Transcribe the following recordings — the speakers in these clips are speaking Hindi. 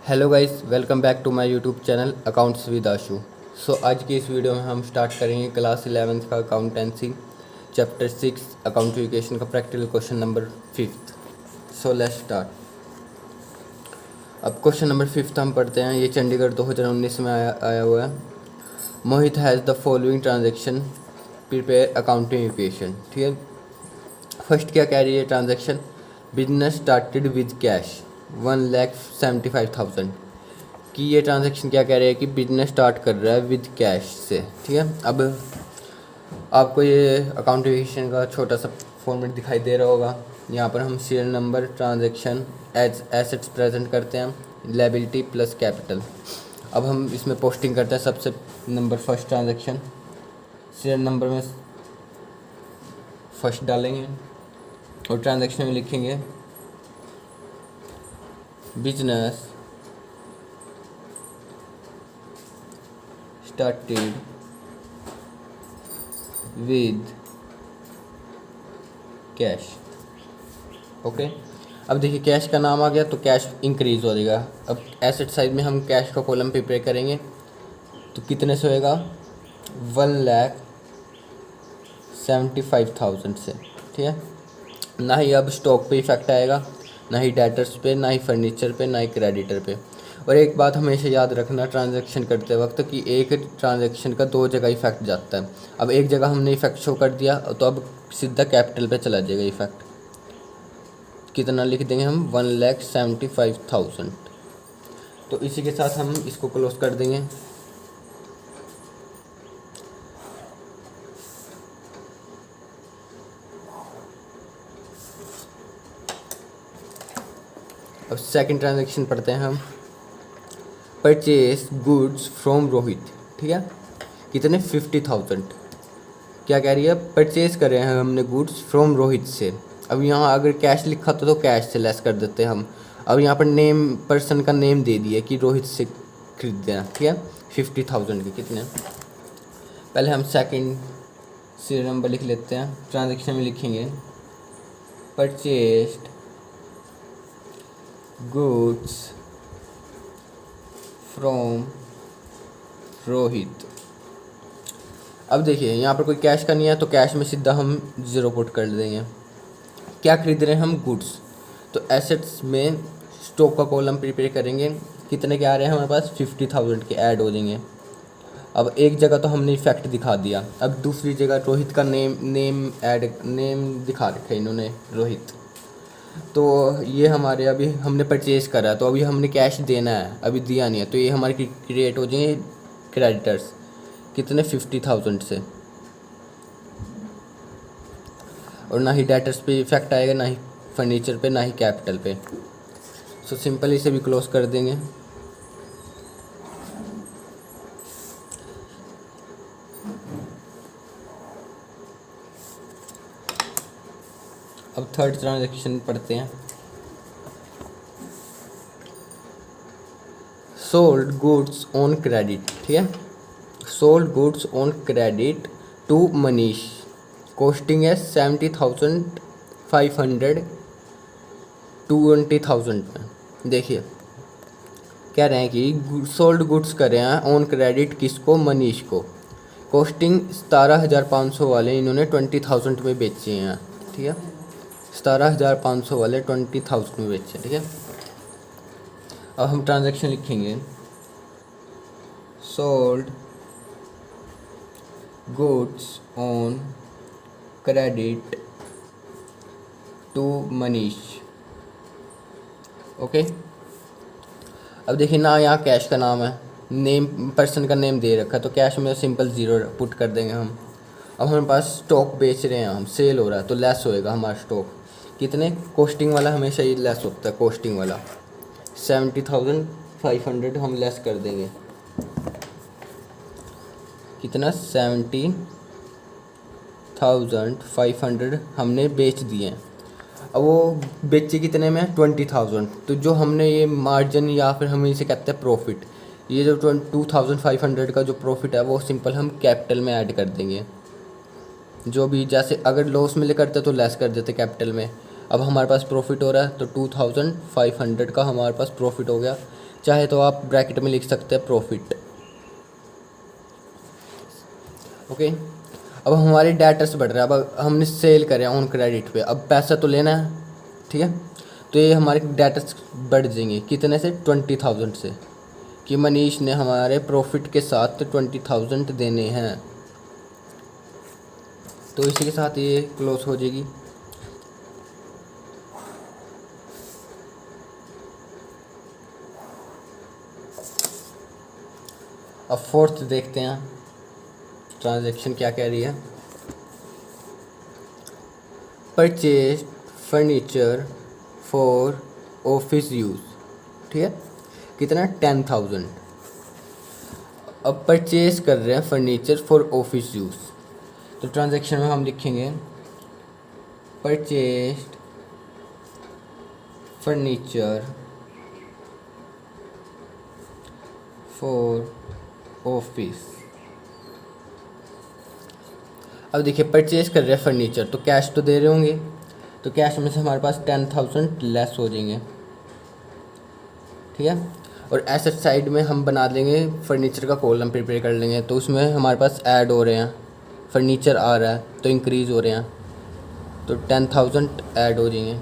Hello guys, welcome back to my YouTube channel accounts with Ashu. आज की इस वीडियो में हम स्टार्ट करेंगे क्लास 11th का अकाउंटेंसी चैप्टर 6 अकाउंटिफिकेशन का practical question number 5th। Let's start. अब क्वेश्चन नंबर 5th हम पढ़ते हैं। ये चंडीगढ़ 2019 में आया हुआ है। Mohit has the following transaction prepare accountification. ठीक है, फर्स्ट क्या कह रही है transaction, business started with cash 1,75,000 कि ये ट्रांजैक्शन क्या कह रहे हैं कि बिजनेस स्टार्ट कर रहा है विद कैश से। ठीक है, अब आपको ये अकाउंटिफिकेशन का छोटा सा फॉर्मेट दिखाई दे रहा होगा। यहाँ पर हम serial number transaction as assets present करते हैं, लायबिलिटी प्लस कैपिटल। अब हम इसमें पोस्टिंग करते हैं। सबसे number first transaction serial number में फर्स्ट डालेंगे और ट्रांजैक्शन में लिखेंगे business started with cash. Okay, अब देखिए कैश का नाम आ गया तो कैश इंक्रीज हो जाएगा। अब एसेट साइड में हम कैश का कॉलम प्रिपेयर करेंगे तो कितने से होएगा, 1,75,000 से। ठीक है, ना ही अब स्टॉक पे इफेक्ट आएगा, ना ही डेटर्स पे, ना ही फर्नीचर पे, ना ही क्रेडिटर पे। और एक बात हमेशा याद रखना ट्रांजैक्शन करते वक्त कि एक ट्रांजैक्शन का दो जगह इफेक्ट जाता है। अब एक जगह हमने इफेक्ट शो कर दिया तो अब सीधा कैपिटल पे चला जाएगा इफेक्ट। कितना लिख देंगे हम, 1,75,000। तो इसी के साथ हम इसको क्लोज कर देंगे। अब सेकंड ट्रांजैक्शन पढ़ते हैं हम, परचेज गुड्स फ्रॉम रोहित। ठीक है, कितने, 50,000। क्या कह रही है, परचेज करे हैं हमने गुड्स फ्रॉम रोहित से। अब यहाँ अगर कैश लिखा तो कैश से लेस कर देते हैं हम। अब यहाँ पर नेम, पर्सन का नेम दे दिया कि रोहित से खरीदते हैं। ठीक है, 50,000 के कितने, पहले हम सेकंड सीरियल नंबर लिख लेते हैं। ट्रांजैक्शन में लिखेंगे परचेज्ड गुड्स फ्रॉम रोहित। अब देखिए यहाँ पर कोई कैश का नहीं है तो कैश में सीधा हम 0 पुट कर देंगे। क्या खरीद रहे हैं हम, गुड्स। तो एसेट्स में स्टॉक का कॉलम प्रिपेयर करेंगे। कितने के आ रहे हैं हमारे पास, 50,000 के ऐड हो जाएंगे। अब एक जगह तो हमने इफेक्ट दिखा दिया, अब दूसरी जगह रोहित का नेम दिखा रखा है इन्होंने, रोहित। तो ये हमारे अभी हमने परचेज करा तो अभी हमने कैश देना है, अभी दिया नहीं है तो ये हमारे क्रिएट हो जाएंगे क्रेडिटर्स। कितने, 50,000 से। और ना ही डेटर्स पे इफेक्ट आएगा, ना ही फर्नीचर पे, ना ही कैपिटल पे। सिंपल इसे भी क्लोज कर देंगे। अब थर्ड ट्रांजैक्शन पढ़ते हैं, सोल्ड गुड्स ऑन क्रेडिट। ठीक है, sold goods on credit to Manish, costing है 70,500 20,000 में। देखिए कह रहे हैं कि सोल्ड गुड्स कर रहे हैं ऑन क्रेडिट, किसको, मनीष को। कॉस्टिंग 17,500 वाले इन्होंने 20,000 में बेचे हैं। ठीक है, 17,500 वाले 20,000 में बेचे। ठीक है, अब हम ट्रांजैक्शन लिखेंगे sold goods on credit to Manish. Okay, अब देखिए ना यहाँ कैश का नाम है, नेम, पर्सन का नेम दे रखा है तो कैश में सिंपल 0 पुट कर देंगे हम। अब हमारे पास स्टॉक बेच रहे हैं हम, सेल हो रहा है तो लेस होएगा हमारा स्टॉक। कितने, कॉस्टिंग वाला हमेशा ही लेस होता है, कॉस्टिंग वाला 70,500 हम लेस कर देंगे। कितना, 70,500 हमने बेच दिए हैं। अब वो बेचे कितने में, 20,000। तो जो हमने ये मार्जिन या फिर हम इसे कहते हैं प्रॉफिट, ये जो 2,500 का जो प्रॉफिट है वो सिंपल हम कैपिटल में ऐड कर देंगे। जो भी जैसे अगर लॉस में ले करते तो लेस कर देते कैपिटल में। अब हमारे पास प्रॉफिट हो रहा है तो 2,500 का हमारे पास प्रॉफिट हो गया। चाहे तो आप ब्रैकेट में लिख सकते हैं प्रॉफिट। ओके, अब हमारे डेटर्स बढ़ रहा है, अब हमने सेल करे ऑन क्रेडिट पे, अब पैसा तो लेना है, ठीक है। तो ये हमारे डेटर्स बढ़ जाएंगे कितने से, 20,000 से, कि मनीष ने हमारे प्रॉफिट के साथ 20,000 देने हैं। तो इसी के साथ ये क्लोज हो जाएगी। अब फोर्थ देखते हैं ट्रांजैक्शन क्या कह रही है। Purchase furniture for office use, ठीक है, कितना, 10,000। अब परचेज कर रहे हैं फर्नीचर फॉर ऑफिस यूज़, तो ट्रांजैक्शन में हम लिखेंगे परचेज फर्नीचर फॉर ऑफिस। अब देखिए परचेज कर रहे हैं फर्नीचर, तो कैश तो दे रहे होंगे, तो कैश में से हमारे पास 10,000 लेस हो जाएंगे, ठीक है। और एसेट साइड में हम बना देंगे फर्नीचर का कॉलम प्रिपेयर कर लेंगे, तो उसमें हमारे पास ऐड हो रहे हैं, फर्नीचर आ रहा है तो इंक्रीज़ हो रहे हैं, तो 10,000 ऐड हो जाएंगे।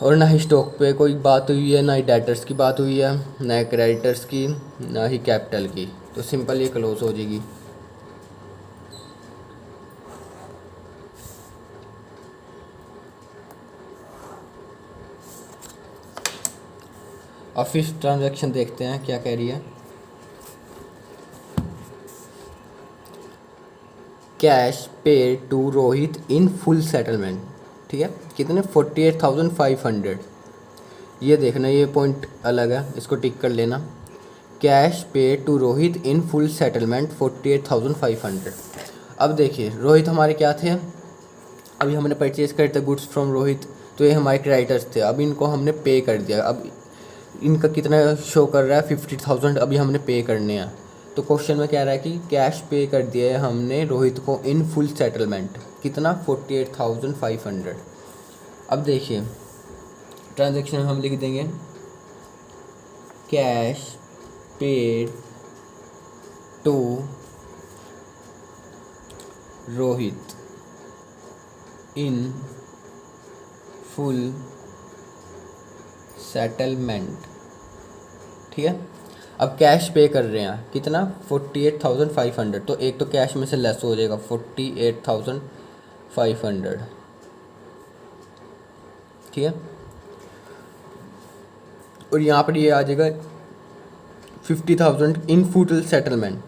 और ना ही स्टॉक पे कोई बात हुई है, ना ही डेटर्स की बात हुई है, ना ही क्रेडिटर्स की, ना ही कैपिटल की, तो सिंपल ये क्लोज हो जाएगी। अब फिर ट्रांजैक्शन देखते हैं क्या कह रही है। Cash paid to Rohit in full settlement, ठीक है, कितने, 48,500। ये देखना, ये पॉइंट अलग है, इसको टिक कर लेना। Cash paid to Rohit in full settlement 48,500। अब देखिए रोहित हमारे क्या थे, अभी हमने परचेज करे थे गुड्स फ्रॉम रोहित, तो ये हमारे क्रेडिटर्स थे, अब इनको हमने पे कर दिया। अब इनका कितना शो कर रहा है, 50,000 अभी हमने पे करने हैं। तो क्वेश्चन में कह रहा है कि कैश पे कर दिया है हमने रोहित को इन फुल सेटलमेंट, कितना, 48,500। अब देखिए ट्रांजैक्शन हम लिख देंगे cash paid to Rohit in full settlement, ठीक है। अब कैश पे कर रहे हैं कितना, 48,500, तो एक तो कैश में से लेस हो जाएगा 48,500, ठीक है। और यहाँ पर ये आ जाएगा 50,000 इन फुल सेटलमेंट,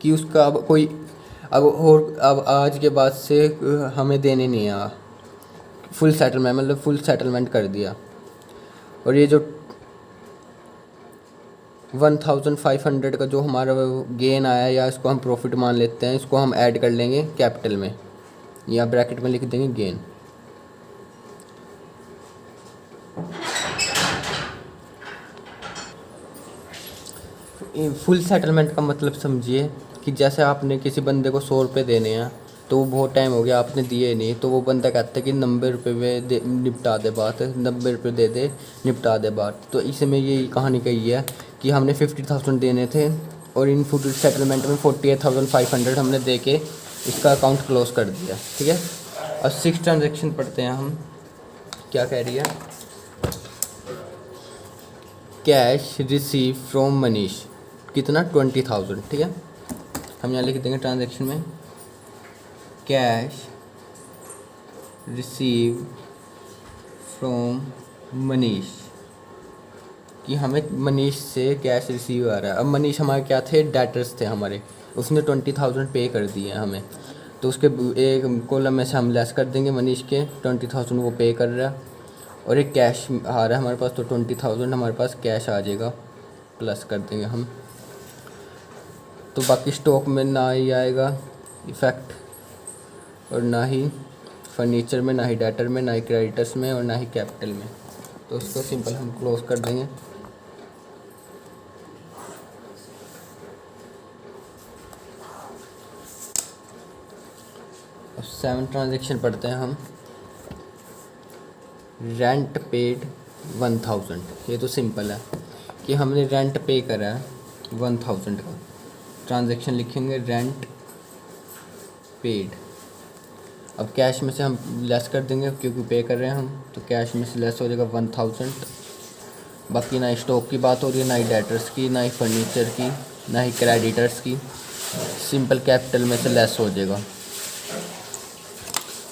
कि उसका अब कोई अब आज के बाद से हमें देने नहीं आ, फुल सेटलमेंट मतलब फुल सेटलमेंट कर दिया। और ये जो 1,500 का जो हमारा गेन आया, या इसको हम प्रॉफिट मान लेते हैं, इसको हम ऐड कर लेंगे कैपिटल में, या ब्रैकेट में लिख देंगे गेन। फुल सेटलमेंट का मतलब समझिए कि जैसे आपने किसी बंदे को 100 रुपये देने हैं, तो वो बहुत टाइम हो गया आपने दिए नहीं, तो वो बंदा कहता है कि 90 रुपये में निपटा दे बात, 90 रुपये दे दे निपटा दे बात। तो इसमें ये कहानी कही है कि हमने 50,000 देने थे, और इन फुल सेटलमेंट में 48,500 हमने दे के इसका अकाउंट क्लोज कर दिया, ठीक है। अब 6 ट्रांजेक्शन पढ़ते हैं हम, क्या कह रही है। कैश रिसीव फ्रॉम मनीष, कितना, 20,000, ठीक है। हम यहाँ लिख देंगे ट्रांजैक्शन में कैश रिसीव फ्रॉम मनीष, कि हमें मनीष से कैश रिसीव आ रहा है। अब मनीष हमारे क्या थे, डेटर्स थे हमारे, उसने 20,000 पे कर दिए हैं हमें, तो उसके एक कॉलम में से हम लेस कर देंगे मनीष के 20,000 वो पे कर रहा है, और एक कैश आ रहा है हमारे पास, तो 20,000 हमारे पास कैश आ जाएगा, प्लस कर देंगे हम। तो बाकी स्टॉक में ना ही आएगा इफ़ेक्ट, और ना ही फर्नीचर में, ना ही डेटर में, ना ही क्रेडिटर्स में, और ना ही कैपिटल में। तो उसको सिंपल हम क्लोज कर देंगे। अब 7 ट्रांजेक्शन पढ़ते हैं हम। Rent paid 1000। ये तो सिंपल है कि हमने रेंट पे करा है 1000 का। ट्रांजैक्शन लिखेंगे रेंट पेड। अब कैश में से हम लेस कर देंगे क्योंकि पे कर रहे हैं हम, तो कैश में से लेस हो जाएगा 1000। बाकी ना स्टॉक की बात हो रही है, ना ही डेटर्स की, ना ही फर्नीचर की, ना ही क्रेडिटर्स की। सिंपल कैपिटल में से लेस हो जाएगा।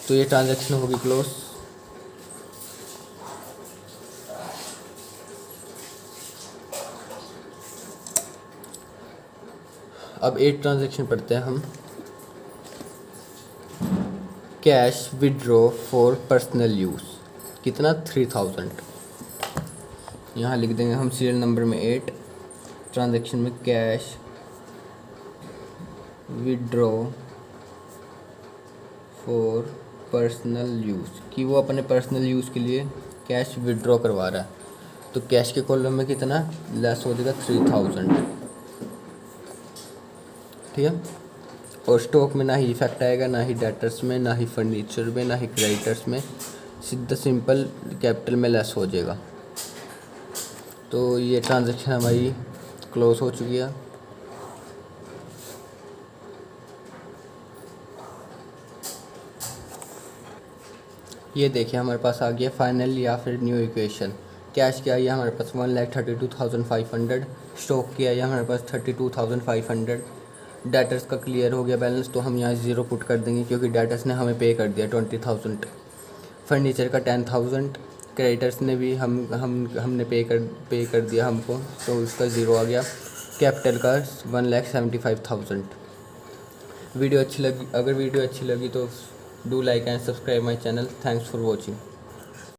तो ये ट्रांजैक्शन होगी क्लोज। अब एक ट्रांजैक्शन पढ़ते हैं हम, cash withdraw for personal use. कितना? 3000। यहाँ लिख देंगे हम सीरियल नंबर में 8 ट्रांजैक्शन में cash withdraw for personal use, कि वो अपने पर्सनल यूज़ के लिए कैश विड्रॉ करवा रहा है। तो कैश के कॉलम में कितना लेस हो जाएगा? 3000। ठीक है। और स्टॉक में ना ही इफेक्ट आएगा, ना ही डेटर्स में, ना ही फर्नीचर में, ना ही क्रेडिटर्स में। सीधा सिंपल कैपिटल में लेस हो जाएगा। तो ये ट्रांजैक्शन हमारी क्लोज हो चुकी है। ये देखिए हमारे पास आ गया फाइनल या फिर न्यू इक्वेशन। कैश की आई है हमारे पास 1,32,500। स्टॉक की आई है हमारे पास 32,500। डेटर्स का क्लियर हो गया बैलेंस, तो हम यहाँ 0 पुट कर देंगे क्योंकि डेटर्स ने हमें पे कर दिया 20,000। फर्नीचर का 10,000। क्रेडिटर्स ने भी हमने पे कर दिया हमको, तो उसका 0 आ गया। कैपिटल का 1,75,000। वीडियो अच्छी लगी, अगर वीडियो अच्छी लगी तो do like and subscribe my channel. Thanks for watching.